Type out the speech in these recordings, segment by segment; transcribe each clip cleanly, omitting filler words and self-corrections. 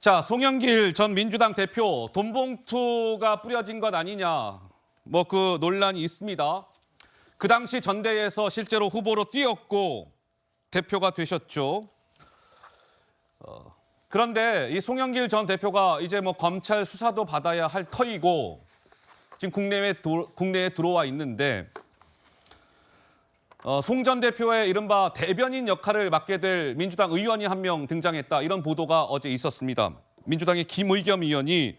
자, 송영길 전 민주당 대표 돈봉투가 뿌려진 것 아니냐, 뭐 그 논란이 있습니다. 그 당시 전대에서 실제로 후보로 뛰었고 대표가 되셨죠. 그런데 이 송영길 전 대표가 이제 뭐 검찰 수사도 받아야 할 터이고 지금 국내에 들어와 있는데 송 전 대표의 이른바 대변인 역할을 맡게 될 민주당 의원이 한 명 등장했다. 이런 보도가 어제 있었습니다. 민주당의 김의겸 의원이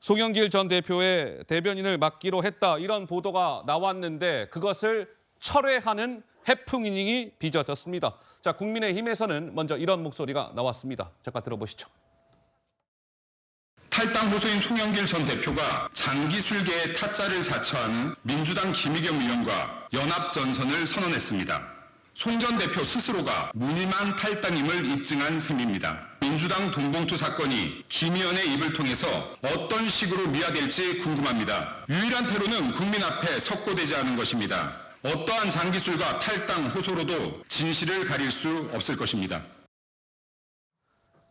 송영길 전 대표의 대변인을 맡기로 했다. 이런 보도가 나왔는데 그것을 철회하는 해프닝이 빚어졌습니다. 자, 국민의힘에서는 먼저 이런 목소리가 나왔습니다. 잠깐 들어보시죠. 탈당 호소인 송영길 전 대표가 장기술계의 타짜를 자처하는 민주당 김의겸 의원과 연합전선을 선언했습니다. 송 전 대표 스스로가 무늬만 탈당임을 입증한 셈입니다. 민주당 돈봉투 사건이 김 의원의 입을 통해서 어떤 식으로 미화될지 궁금합니다. 유일한 퇴로는 국민 앞에 석고되지 않은 것입니다. 어떠한 장기술과 탈당 호소로도 진실을 가릴 수 없을 것입니다.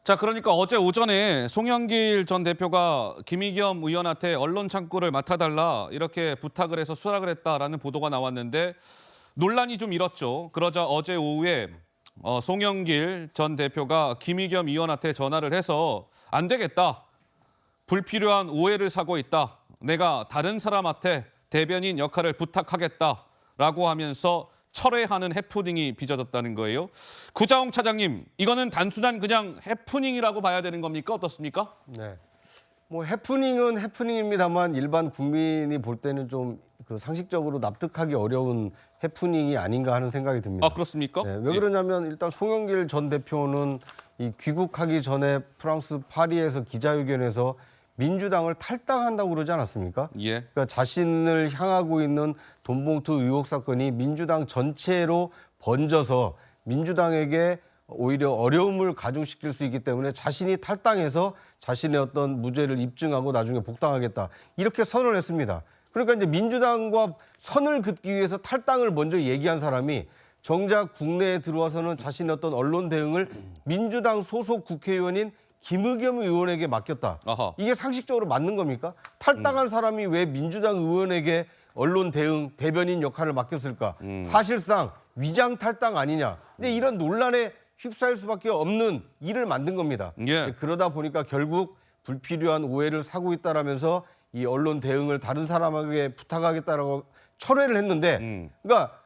자, 그러니까 어제 오전에 송영길 전 대표가 김의겸 의원한테 언론 창구를 맡아달라 이렇게 부탁을 해서 수락을 했다라는 보도가 나왔는데 논란이 좀 일었죠. 그러자 어제 오후에 송영길 전 대표가 김의겸 의원한테 전화를 해서 안 되겠다. 불필요한 오해를 사고 있다. 내가 다른 사람한테 대변인 역할을 부탁하겠다라고 하면서 철회하는 해프닝이 빚어졌다는 거예요. 구자홍 차장님, 이거는 단순한 그냥 해프닝이라고 봐야 되는 겁니까? 어떻습니까? 네. 뭐 해프닝은 해프닝입니다만 일반 국민이 볼 때는 좀 그 상식적으로 납득하기 어려운 해프닝이 아닌가 하는 생각이 듭니다. 아, 그렇습니까? 네, 왜 그러냐면 일단 송영길 전 대표는 이 귀국하기 전에 프랑스 파리에서 기자회견에서 민주당을 탈당한다고 그러지 않았습니까? 예. 그러니까 자신을 향하고 있는 돈봉투 의혹 사건이 민주당 전체로 번져서 민주당에게 오히려 어려움을 가중시킬 수 있기 때문에 자신이 탈당해서 자신의 어떤 무죄를 입증하고 나중에 복당하겠다. 이렇게 선언을 했습니다. 그러니까 이제 민주당과 선을 긋기 위해서 탈당을 먼저 얘기한 사람이 정작 국내에 들어와서는 자신의 어떤 언론 대응을 민주당 소속 국회의원인 김의겸 의원에게 맡겼다. 아하. 이게 상식적으로 맞는 겁니까? 탈당한 사람이 왜 민주당 의원에게 언론 대응, 대변인 역할을 맡겼을까? 사실상 위장 탈당 아니냐. 근데 이런 논란에 휩싸일 수밖에 없는 일을 만든 겁니다. 예. 그러다 보니까 결국 불필요한 오해를 사고 있다라면서 이 언론 대응을 다른 사람에게 부탁하겠다라고 철회를 했는데 그러니까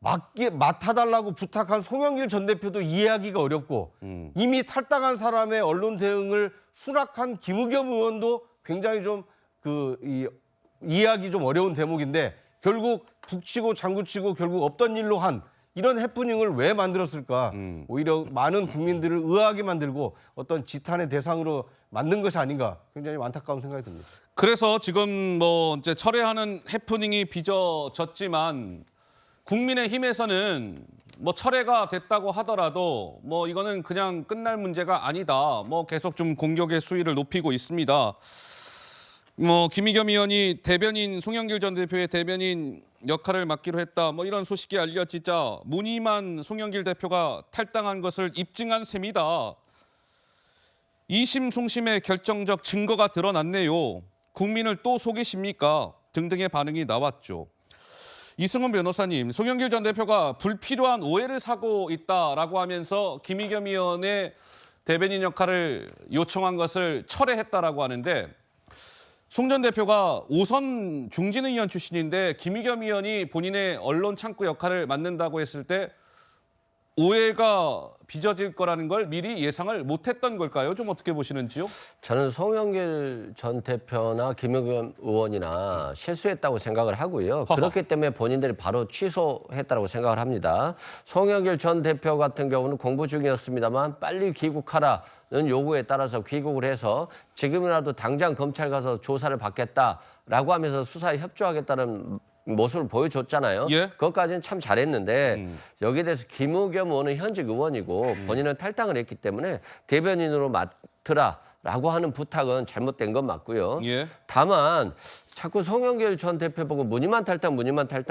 맡아달라고 부탁한 송영길 전 대표도 이해하기가 어렵고 이미 탈당한 사람의 언론 대응을 수락한 김의겸 의원도 굉장히 좀 이해하기 좀 어려운 대목인데 결국 북치고 장구치고 결국 없던 일로 한 이런 해프닝을 왜 만들었을까? 오히려 많은 국민들을 의아하게 만들고 어떤 지탄의 대상으로 만든 것이 아닌가 굉장히 안타까운 생각이 듭니다. 그래서 지금 뭐 이제 철회하는 해프닝이 빚어졌지만 국민의힘에서는 뭐 철회가 됐다고 하더라도 뭐 이거는 그냥 끝날 문제가 아니다. 뭐 계속 좀 공격의 수위를 높이고 있습니다. 뭐 김의겸 의원이 송영길 전 대표의 대변인 역할을 맡기로 했다. 뭐 이런 소식이 알려지자 무늬만 송영길 대표가 탈당한 것을 입증한 셈이다. 이심 송심의 결정적 증거가 드러났네요. 국민을 또 속이십니까? 등등의 반응이 나왔죠. 이승훈 변호사님, 송영길 전 대표가 불필요한 오해를 사고 있다라고 하면서 김의겸 의원의 대변인 역할을 요청한 것을 철회했다라고 하는데 송 전 대표가 5선 중진 의원 출신인데 김의겸 의원이 본인의 언론 창구 역할을 맡는다고 했을 때 오해가 빚어질 거라는 걸 미리 예상을 못했던 걸까요? 좀 어떻게 보시는지요? 저는 송영길 전 대표나 김의겸 의원이나 실수했다고 생각을 하고요. 그렇기 때문에 본인들이 바로 취소했다고 생각을 합니다. 송영길 전 대표 같은 경우는 공부 중이었습니다만 빨리 귀국하라는 요구에 따라서 귀국을 해서 지금이라도 당장 검찰 가서 조사를 받겠다라고 하면서 수사에 협조하겠다는 모습을 보여줬잖아요. 예? 그것까지는 참 잘했는데 여기에 대해서 김의겸 의원은 현직 의원이고 본인은 탈당을 했기 때문에 대변인으로 맡으라라고 하는 부탁은 잘못된 건 맞고요. 예. 다만 자꾸 송영길 전 대표 보고 문희만 탈당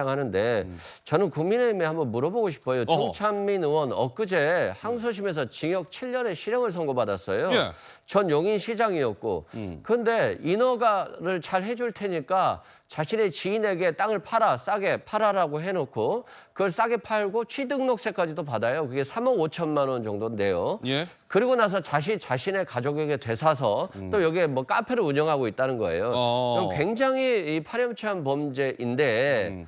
하는데 저는 국민의힘에 한번 물어보고 싶어요. 정찬민 의원 엊그제 항소심에서 징역 7년의 실형을 선고받았어요. 예. 전 용인시장이었고. 그런데 인허가를 잘 해줄 테니까 자신의 지인에게 땅을 싸게 팔아라고 해놓고 그걸 싸게 팔고 취등록세까지도 받아요. 그게 3억 5천만 원 정도인데요. 예. 그리고 나서 자신의 가족에게 되사서 또 여기에 뭐 카페를 운영하고 있다는 거예요. 그럼 굉장히 이 파렴치한 범죄인데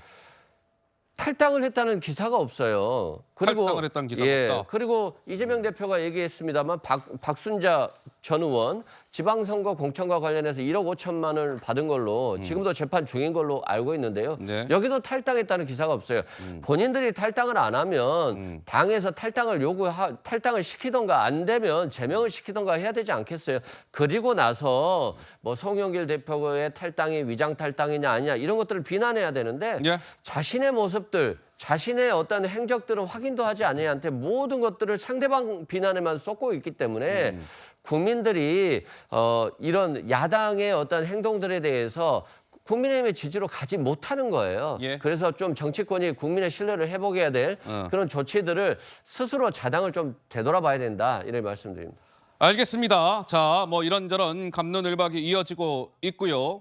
탈당을 했다는 기사가 없어요. 그리고 탈당을 했다는 기사가 없다. 그리고 이재명 대표가 얘기했습니다만 박순자 전 의원 지방선거 공천과 관련해서 1억 5천만 원을 받은 걸로 지금도 재판 중인 걸로 알고 있는데요. 네. 여기도 탈당했다는 기사가 없어요. 본인들이 탈당을 안 하면 당에서 탈당을 시키던가 안 되면 제명을 시키던가 해야 되지 않겠어요. 그리고 나서 뭐 송영길 대표의 탈당이 위장 탈당이냐 아니냐 이런 것들을 비난해야 되는데 예. 자신의 모습들 자신의 어떤 행적들은 확인도 하지 않은 한테 모든 것들을 상대방 비난에만 쏟고 있기 때문에 국민들이 이런 야당의 어떤 행동들에 대해서 국민의힘의 지지로 가지 못하는 거예요. 예. 그래서 좀 정치권이 국민의 신뢰를 회복해야 될 그런 조치들을 스스로 자당을 좀 되돌아봐야 된다 이런 말씀드립니다. 알겠습니다. 자, 뭐 이런저런 갑론을박이 이어지고 있고요.